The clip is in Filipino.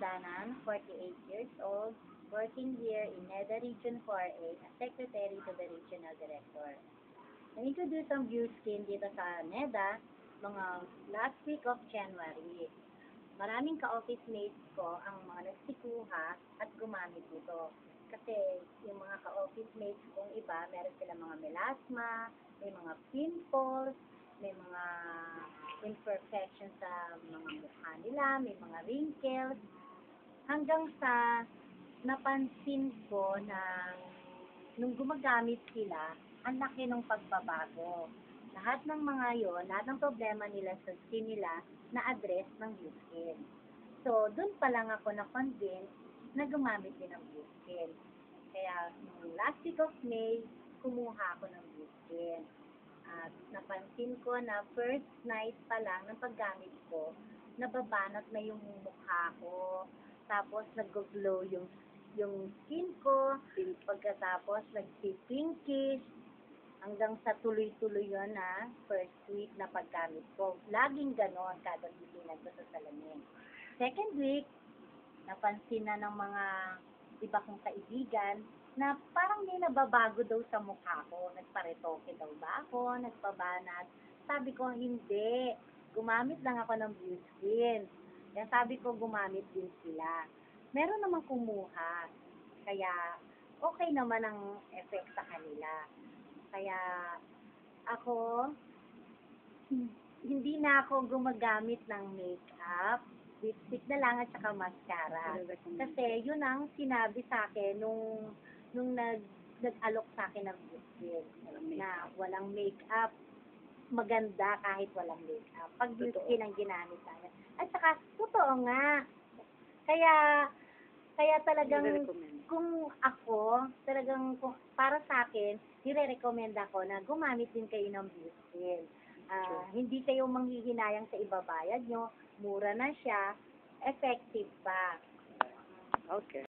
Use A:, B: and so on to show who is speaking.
A: Bulanan, 48 years old, working here in NEDA Region 4A as Secretary to the Regional Director. Na-introduce ang ViewSkin dito sa NEDA mga last week of January. Maraming ka-office mates ko ang mga nagsikuha at gumamit nito. Kasi yung mga ka-office mates kong iba, meron silang mga melasma, may mga pimples, may mga imperfections sa mga mukha nila, may mga wrinkles. Hanggang sa napansin ko na nung gumagamit sila, ang laki ng pagbabago. Lahat ng mga yon, lahat ng problema nila sa skin nila, na-address ng ViewSkin. So, dun pa lang ako na-convince na gumamit din ng ViewSkin. Kaya, nung last week of May, kumuha ako ng ViewSkin. At napansin ko na first night pa lang ng paggamit ko, nababanat na yung mukha ko. Tapos, nag-glow yung skin ko. Pagkatapos, nag-pinkish. Hanggang sa tuloy-tuloy yun na first week na paggamit ko. Laging ganon kada titingnan ko sa salamin. Second week, napansin na ng mga iba kong kaibigan na parang may nababago daw sa mukha ko. Nagparetoke daw ba ako? Nagpabanat? Sabi ko, hindi. Gumamit lang ako ng ViewSkin. Kaya sabi ko, gumamit din sila. Meron namang kumuha. Kaya, okay naman ang effect sa kanila. Kaya, ako, hindi na ako gumagamit ng makeup, lipstick na lang at saka mascara. Kasi, yun ang sinabi sa akin nung nag-alok sa akin ng ViewSkin. Na walang makeup, maganda kahit walang makeup. Pag ViewSkin ang ginamit sa akin. At saka, totoo nga. Kaya talagang, kung ako, talagang para sa akin, nire-recommend ako na gumamit din kayo ng ViewSkin. Hindi kayo manghihinayang sa ibabayad nyo, mura na siya, effective pa.
B: Okay.